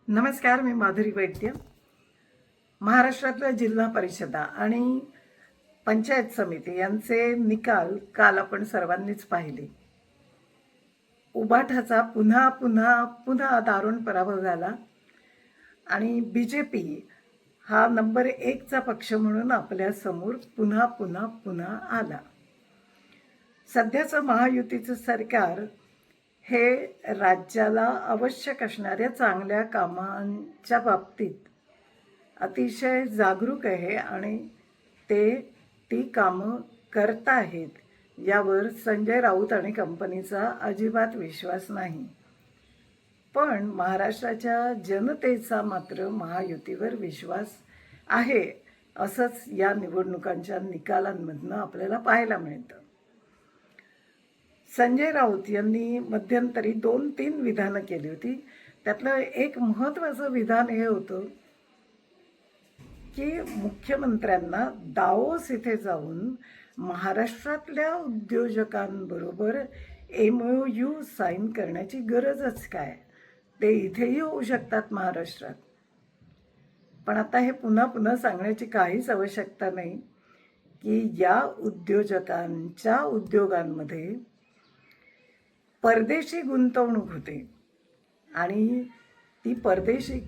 नमस्कार, मी माधुरी वैद्य. महाराष्ट्रातल्या जिल्हा परिषदा आणि पंचायत समिती यांचे निकाल काल आपण सर्वांनीच पाहिले. उबाठाचा पुन्हा पुन्हा पुन्हा दारुण पराभव झाला आणि BJP हा नंबर 1चा पक्ष म्हणून आपल्या समोर पुन्हा पुन्हा पुन्हा आला. सध्याचं महायुतीचं सरकार हे राज्याला आवश्यक असणाऱ्या चांगल्या कामांच्या बाबतीत अतिशय जागरूक आहे आणि ती कामं करत आहेत यावर संजय राऊत आणि कंपनीचा अजिबात विश्वास नाही. पण महाराष्ट्राच्या जनतेचा मात्र महायुतीवर विश्वास आहे असंच या निवडणुकांच्या निकालांमधनं आपल्याला पाहायला मिळतं. संजय राऊत यांनी मध्यंतरी 2-3 विधानं केली होती. त्यातलं एक महत्त्वाचं विधान हे होतं की मुख्यमंत्र्यांना दावोस इथे जाऊन महाराष्ट्रातल्या उद्योजकांबरोबर MOU साईन करण्याची गरजच काय, ते इथेही होऊ शकतात महाराष्ट्रात. पण आता हे पुन्हा पुन्हा सांगण्याची काहीच आवश्यकता नाही की या उद्योजकांच्या उद्योगांमध्ये परदेशी गुंतवणूक होते आणि ती परदेशी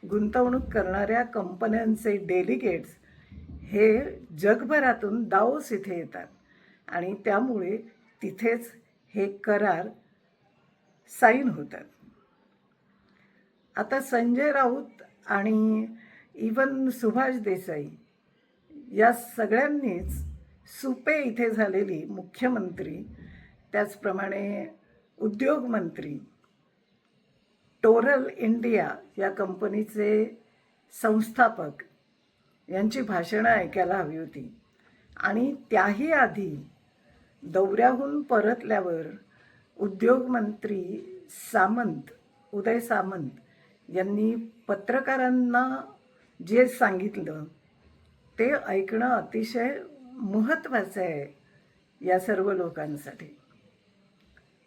गुंतवणूक करणाऱ्या कंपन्यांचे डेलिगेट्स हे जगभरातून दावोस इथे येतात आणि त्यामुळे तिथेच हे करार साईन होतात. आता संजय राऊत आणि इवन सुभाष देसाई या सगळ्यांनीच सुपे इथे झालेली मुख्यमंत्री, त्याचप्रमाणे उद्योगमंत्री, टोरल इंडिया या कंपनीचे संस्थापक यांची भाषणं ऐकायला हवी होती. आणि त्याही आधी दौऱ्याहून परतल्यावर उद्योगमंत्री उदय सामंत यांनी पत्रकारांना जे सांगितलं ते ऐकणं अतिशय महत्त्वाचं आहे या सर्व लोकांसाठी.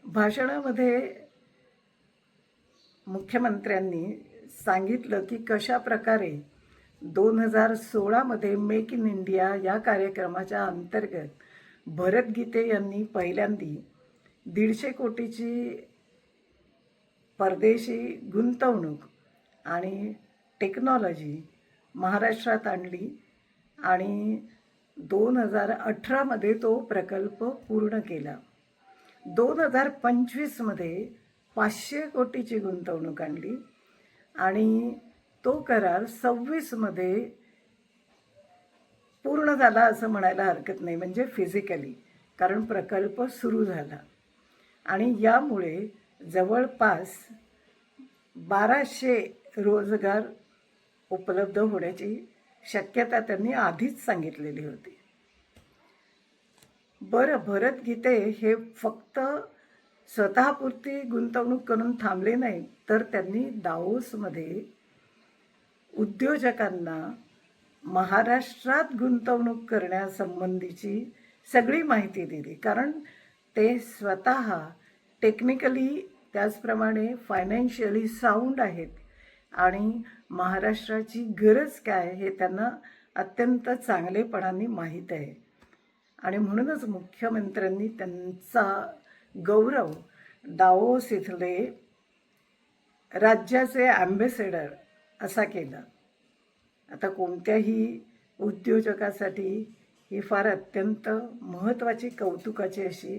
भाषणामध्ये मुख्यमंत्र्यांनी सांगितलं की कशा प्रकारे 2016मध्ये मेक इन इंडिया या कार्यक्रमाच्या अंतर्गत भरत यांनी पहिल्यांदी 150 कोटीची परदेशी गुंतवणूक आणि टेक्नॉलॉजी महाराष्ट्रात आणली आणि 2018मध्ये तो प्रकल्प पूर्ण केला. 2025मध्ये 500 कोटीची गुंतवणूक आणली आणि तो करार 26मध्ये पूर्ण झाला असं म्हणायला हरकत नाही, म्हणजे फिजिकली, कारण प्रकल्प सुरू झाला. आणि यामुळे जवळपास 1200 रोजगार उपलब्ध होण्याची शक्यता त्यांनी आधीच सांगितलेली होती. बरं, भरत गीते हे फक्त स्वतःपुरती गुंतवणूक करून थांबले नाही, तर त्यांनी दावोसमध्ये उद्योजकांना महाराष्ट्रात गुंतवणूक करण्यासंबंधीची सगळी माहिती दिली. कारण ते स्वतः टेक्निकली त्याचप्रमाणे फायनान्शियली साऊंड आहेत आणि महाराष्ट्राची गरज काय हे त्यांना अत्यंत चांगलेपणाने माहीत आहे. आणि म्हणूनच मुख्यमंत्र्यांनी त्यांचा गौरव दावोस इथले राज्याचे ॲम्बेसेडर असा केला. आता कोणत्याही उद्योजकासाठी ही फार अत्यंत महत्त्वाची कौतुकाची अशी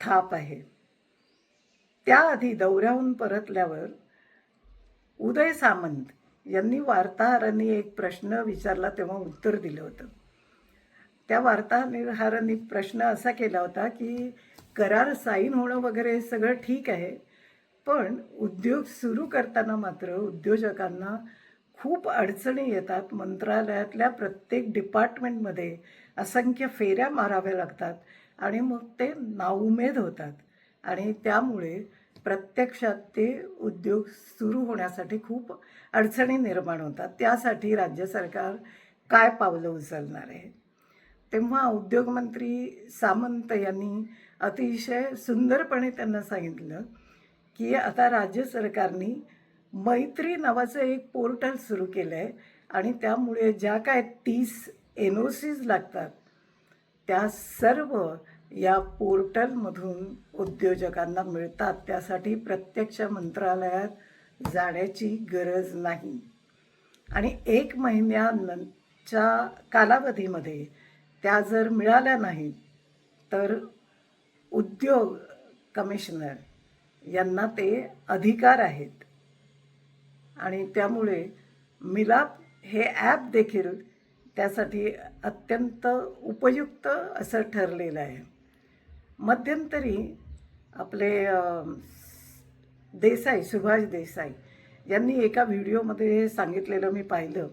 थाप आहे. त्याआधी दौऱ्याहून परतल्यावर उदय सामंत यांनी वार्ताहरांनी एक प्रश्न विचारला तेव्हा उत्तर दिलं होतं. त्या वार्ताहरांनी प्रश्न असा केला होता की करार साईन होणं वगैरे सगळं ठीक आहे, पण उद्योग सुरू करताना मात्र उद्योजकांना खूप अडचणी येतात. मंत्रालयातल्या प्रत्येक डिपार्टमेंटमध्ये असंख्य फेऱ्या माराव्या लागतात आणि मग ते नाउमेद होतात आणि त्यामुळे प्रत्यक्षात ते उद्योग सुरू होण्यासाठी खूप अडचणी निर्माण होतात. त्यासाठी राज्य सरकार काय पावलं उचलणार आहे. तेव्हा उद्योगमंत्री सामंत यांनी अतिशय सुंदरपणे त्यांना सांगितलं की आता राज्य सरकारने मैत्री नावाचं एक पोर्टल सुरू केलं आहे आणि त्यामुळे ज्या काय 30 NOCs लागतात त्या सर्व या पोर्टलमधून उद्योजकांना मिळतात. त्यासाठी प्रत्यक्ष मंत्रालयात जाण्याची गरज नाही. आणि 1 महिन्याच्या कालावधीमध्ये त्या जर मिळाल्या नाहीत तर उद्योग कमिशनर यांना ते अधिकार आहेत. आणि त्यामुळे मिलाप हे ॲप देखील त्यासाठी अत्यंत उपयुक्त असं ठरलेलं आहे. मध्यंतरी आपले देसाई, सुभाष देसाई यांनी एका व्हिडिओमध्ये सांगितलेलं मी पाहिलं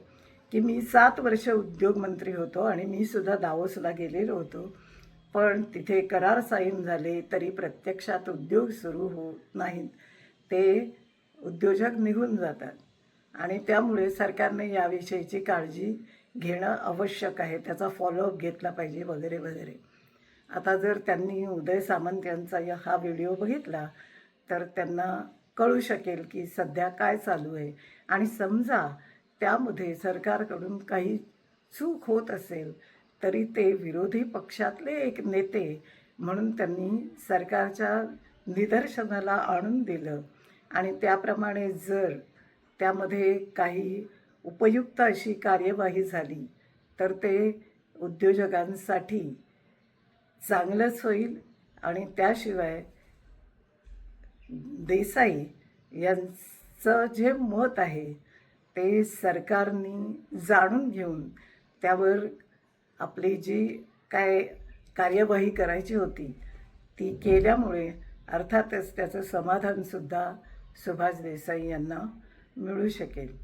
की मी 7 वर्ष उद्योगमंत्री होतो आणि मी सुद्धा दावोसला गेलेलो होतो, पण तिथे करार साईन झाले तरी प्रत्यक्षात उद्योग सुरू होत नाहीत. ते उद्योजक निघून जातात आणि त्यामुळे सरकारने याविषयीची काळजी घेणं आवश्यक आहे, त्याचा फॉलोअप घेतला पाहिजे वगैरे वगैरे. आता जर त्यांनी उदय सामंत यांचा हा व्हिडिओ बघितला तर त्यांना कळू शकेल की सध्या काय चालू आहे. आणि समजा त्यामध्ये सरकारकडून काही चूक होत असेल तरी ते विरोधी पक्षातले एक नेते म्हणून त्यांनी सरकारच्या निदर्शनाला आणून दिलं आणि त्याप्रमाणे जर त्यामध्ये काही उपयुक्त अशी कार्यवाही झाली तर ते उद्योजकांसाठी चांगलंच होईल. आणि त्याशिवाय देसाई यांचं जे मत आहे ते सरकारने जाणून घेऊन त्यावर आपली जी काय कार्यवाही करायची होती ती केल्यामुळे अर्थातच त्याचं समाधानसुद्धा सुभाष देसाई यांना मिळू शकेल.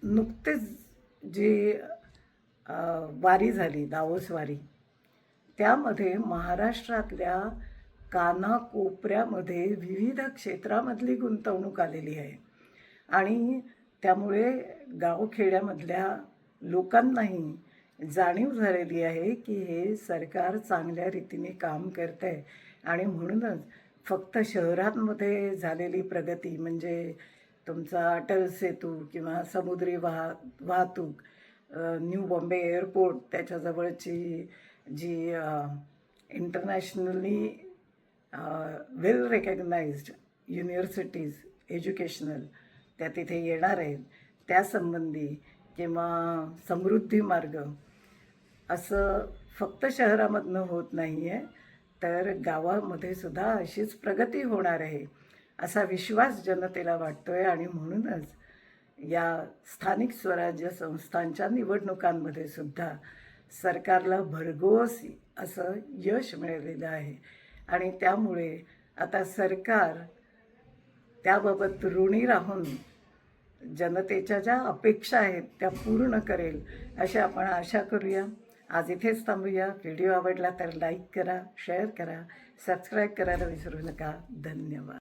नुकतेच जी वारी झाली, दावोस वारी, त्यामध्ये महाराष्ट्रातल्या कानाकोपऱ्यामध्ये विविध क्षेत्रामधली गुंतवणूक आलेली आहे आणि त्यामुळे गावखेड्यामधल्या लोकांनाही जाणीव झालेली आहे की हे सरकार चांगल्या रीतीने काम करतं आहे. आणि म्हणूनच फक्त शहरांमध्ये झालेली प्रगती म्हणजे तुमचा अटल सेतू किंवा समुद्री वाहतूक, न्यू बॉम्बे एअरपोर्ट, त्याच्याजवळची जी इंटरनॅशनली वेल रेकग्नाइज्ड युनिव्हर्सिटीज एज्युकेशनल त्या तिथे येणार आहेत त्यासंबंधी, किंवा समृद्धी मार्ग, असं फक्त शहरामधनं होत नाही आहे तर गावामध्ये सुद्धा अशीच प्रगती होणार आहे असा विश्वास जनतेला वाटतो आहे. आणि म्हणूनच या स्थानिक स्वराज्य संस्थांच्या निवडणुकांमध्ये सुद्धा सरकारला भरघोस असं यश मिळालेलं आहे. आणि त्यामुळे आता सरकार त्याबाबत ऋणी राहून जनतेच्या ज्या अपेक्षा आहेत त्या पूर्ण करेल अशी आपण आशा करूया. आज इथेच थांबूया. व्हिडिओ आवडला तर लाईक करा, शेअर करा, सबस्क्राईब करायला विसरू नका. धन्यवाद.